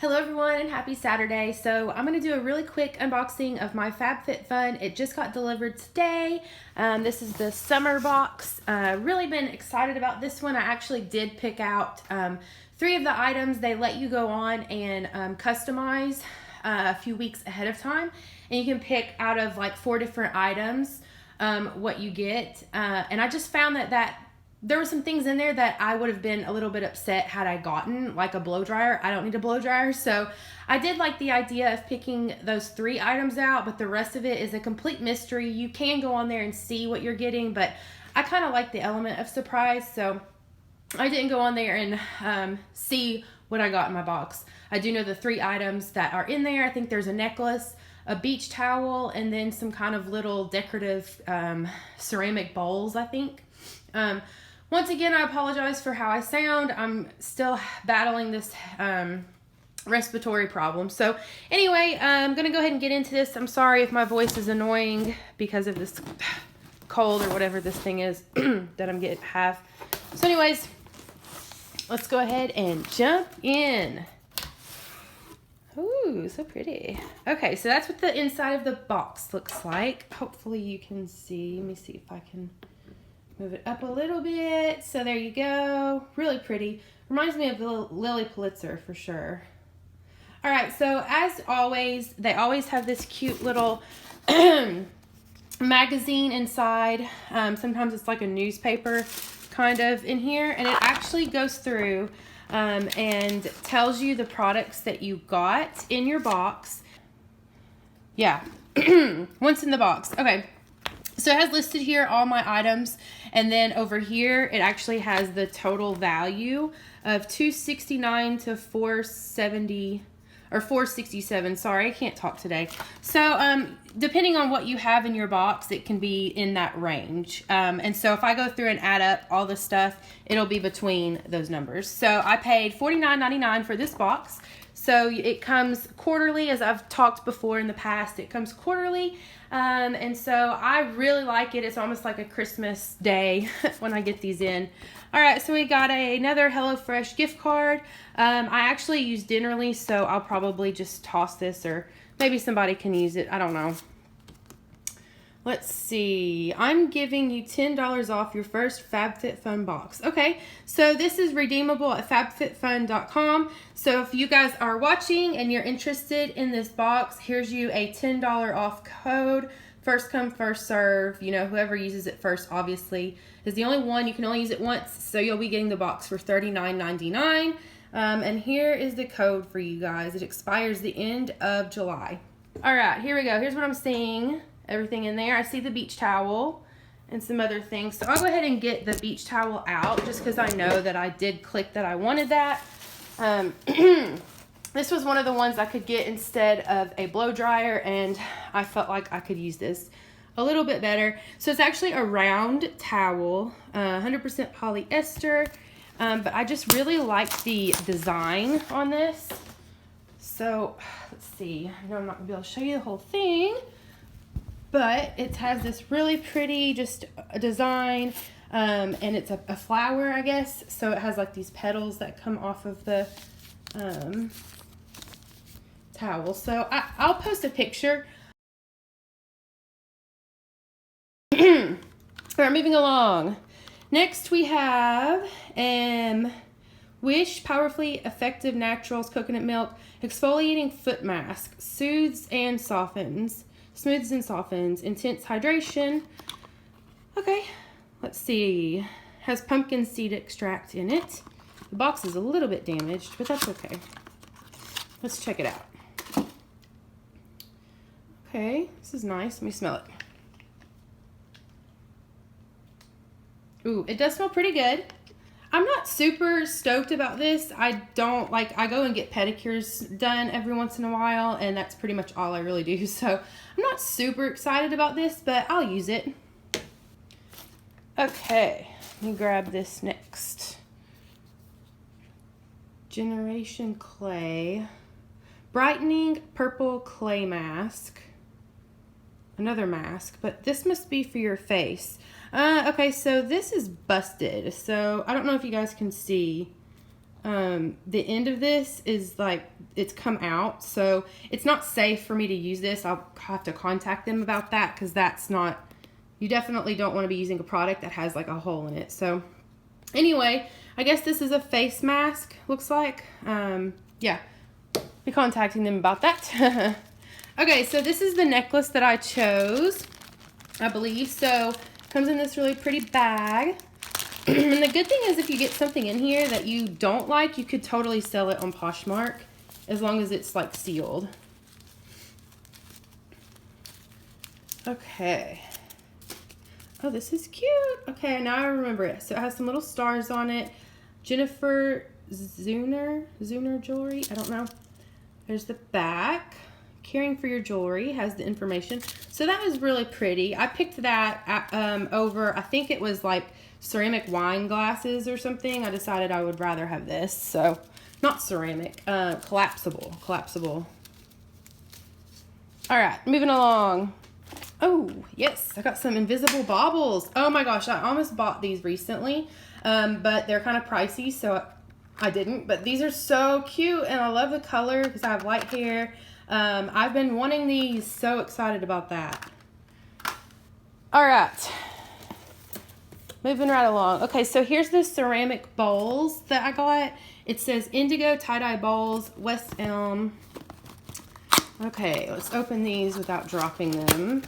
Hello everyone and happy Saturday. So I'm going to do a really quick unboxing of my FabFitFun. It just got delivered today. This is the summer box. Really been excited about this one. I actually did pick out 3 of the items. They let you go on and customize a few weeks ahead of time. And you can pick out of like 4 different items what you get. And I just found that there were some things in there that I would have been a little bit upset had I gotten, like a blow dryer. I don't need a blow dryer, so I did like the idea of picking those 3 items out, but the rest of it is a complete mystery. You can go on there and see what you're getting, but I kind of like the element of surprise, so I didn't go on there and see what I got in my box. I do know the 3 items that are in there. I think there's a necklace, a beach towel, and then some kind of little decorative ceramic bowls, I think. Once again, I apologize for how I sound. I'm still battling this respiratory problem. So anyway, I'm going to go ahead and get into this. I'm sorry if my voice is annoying because of this cold or whatever this thing is that I'm have. So anyways, let's go ahead and jump in. Ooh, so pretty. Okay, so that's what the inside of the box looks like. Hopefully you can see. Let me see if I can move it up a little bit. So there you go. Really pretty. Reminds me of the Lily Pulitzer for sure. All right, so as always, they always have this cute little magazine inside. Sometimes it's like a newspaper kind of in here, and it actually goes through and tells you the products that you got in your box. Yeah, once in the box. Okay. So it has listed here all my items, and then over here it actually has the total value of $269 to $470 or $467. Sorry, I can't talk today. So depending on what you have in your box, it can be in that range. And so if I go through and add up all the stuff, it'll be between those numbers. So I paid $49.99 for this box. So it comes quarterly, as I've talked before in the past. It comes quarterly, and so I really like it. It's almost like a Christmas day when I get these in. All right, so we got another HelloFresh gift card. I actually use Dinnerly, so I'll probably just toss this, or maybe somebody can use it. I don't know. Let's see. I'm giving you $10 off your first FabFitFun box. Okay, so this is redeemable at FabFitFun.com. So if you guys are watching and you're interested in this box, here's you a $10 off code. First come, first serve. You know, whoever uses it first, obviously, is the only one. You can only use it once, so you'll be getting the box for $39.99. And here is the code for you guys. It expires the end of July. All right, here we go. Here's what I'm seeing. Everything in there. I see the beach towel and some other things. So I'll go ahead and get the beach towel out just because I know that I did click that I wanted that. This was one of the ones I could get instead of a blow dryer, and I felt like I could use this a little bit better. So it's actually a round towel, 100% polyester, but I just really like the design on this. So let's see. I know I'm not gonna be able to show you the whole thing, but it has this really pretty just a design, and it's a flower, I guess. So it has like these petals that come off of the towel. So I'll post a picture. All right, moving along. Next we have Wish Powerfully Effective Naturals Coconut Milk Exfoliating Foot Mask. Smooths and softens, intense hydration. Okay, let's see. Has pumpkin seed extract in it. The box is a little bit damaged, but that's okay. Let's check it out. Okay, this is nice. Let me smell it. Ooh, it does smell pretty good. I'm not super stoked about this. I go and get pedicures done every once in a while, and that's pretty much all I really do. So I'm not super excited about this, but I'll use it. Okay, let me grab this next. Generation Clay. Brightening Purple Clay Mask. Another mask, but this must be for your face. Okay, so this is busted. So I don't know if you guys can see. the end of this is like, it's come out. So it's not safe for me to use this. I'll have to contact them about that, because that's not, you definitely don't want to be using a product that has like a hole in it. So anyway, I guess this is a face mask, looks like. Yeah, be contacting them about that. Okay, so this is the necklace that I chose, I believe. So it comes in this really pretty bag. And the good thing is, if you get something in here that you don't like, you could totally sell it on Poshmark, as long as it's like sealed. Okay. Oh, this is cute. Okay, now I remember it. So it has some little stars on it. Jennifer Zuner jewelry. I don't know. There's the back. Caring for your jewelry has the information. So that was really pretty. I picked that over, I think it was like ceramic wine glasses or something. I decided I would rather have this. So not ceramic, collapsible. All right, moving along. Oh, yes, I got some invisible baubles. Oh my gosh, I almost bought these recently, but they're kind of pricey, so I didn't. But these are so cute, and I love the color because I have light hair. I've been wanting these, so excited about that. All right, moving right along. Okay, so here's the ceramic bowls that I got. It says Indigo Tie-Dye Bowls, West Elm. Okay, let's open these without dropping them.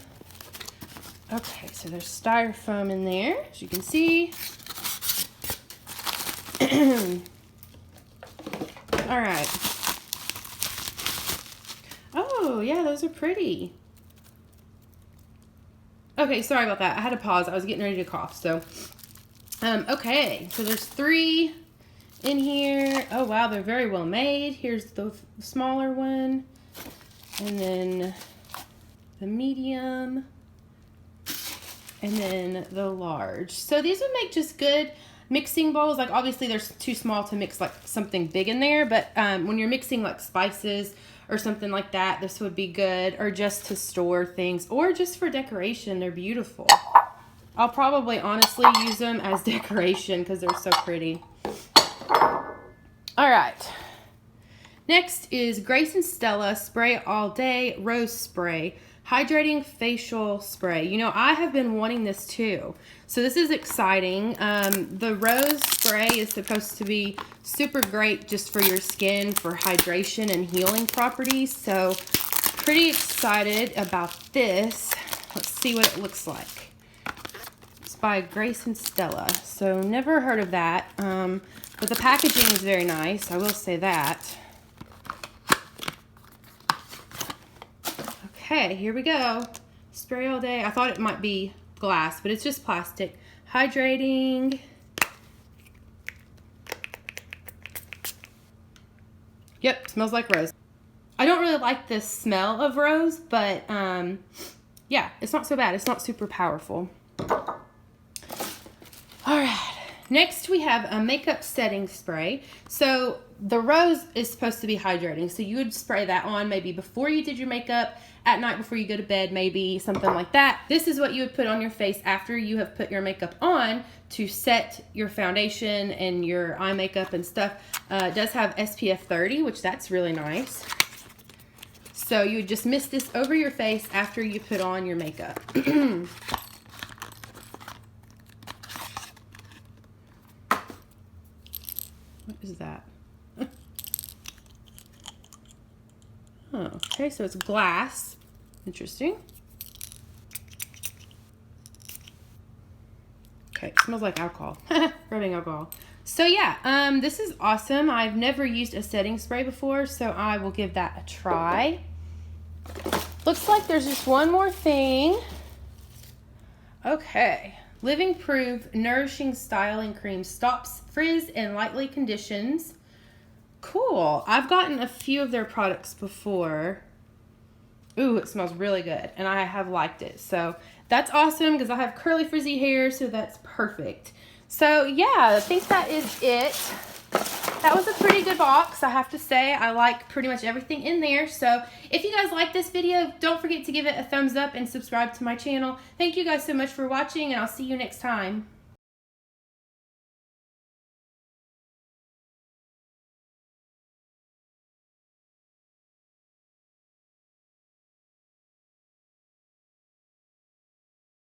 Okay, so there's styrofoam in there, as you can see. All right. Oh, yeah, those are pretty. Okay, sorry about that. I had to pause. I was getting ready to cough. So, okay, so there's 3 in here. Oh, wow, they're very well made. Here's the smaller one, and then the medium, and then the large. So these would make just good mixing bowls. Like, obviously they're too small to mix like something big in there, but when you're mixing like spices or something like that, this would be good. Or just to store things, or just for decoration. They're beautiful. I'll probably honestly use them as decoration because they're so pretty. All right. Next is Grace and Stella Spray All Day Rose Spray Hydrating Facial Spray. You know, I have been wanting this too. So this is exciting. The rose spray is supposed to be super great just for your skin, for hydration and healing properties. So pretty excited about this. Let's see what it looks like. It's by Grace and Stella. So never heard of that. But the packaging is very nice. I will say that. Okay, here we go. Spray all day. I thought it might be glass, but it's just plastic. Hydrating. Yep, smells like rose. I don't really like the smell of rose, but yeah, it's not so bad. It's not super powerful. All right. Next, we have a makeup setting spray. So the rose is supposed to be hydrating. So you would spray that on maybe before you did your makeup, at night before you go to bed, maybe something like that. This is what you would put on your face after you have put your makeup on to set your foundation and your eye makeup and stuff. It does have SPF 30, which that's really nice. So you would just mist this over your face after you put on your makeup. What is that? Oh, okay, so it's glass. Interesting. Okay, it smells like alcohol. Rubbing alcohol. So yeah, this is awesome. I've never used a setting spray before, so I will give that a try. Looks like there's just one more thing. Okay. Living Proof Nourishing Styling Cream stops frizz and lightly conditions. Cool. I've gotten a few of their products before. Ooh, it smells really good, and I have liked it. So that's awesome because I have curly frizzy hair, so that's perfect. So yeah, I think that is it. That was a pretty good box, I have to say. I like pretty much everything in there. So if you guys like this video, don't forget to give it a thumbs up and subscribe to my channel. Thank you guys so much for watching, and I'll see you next time.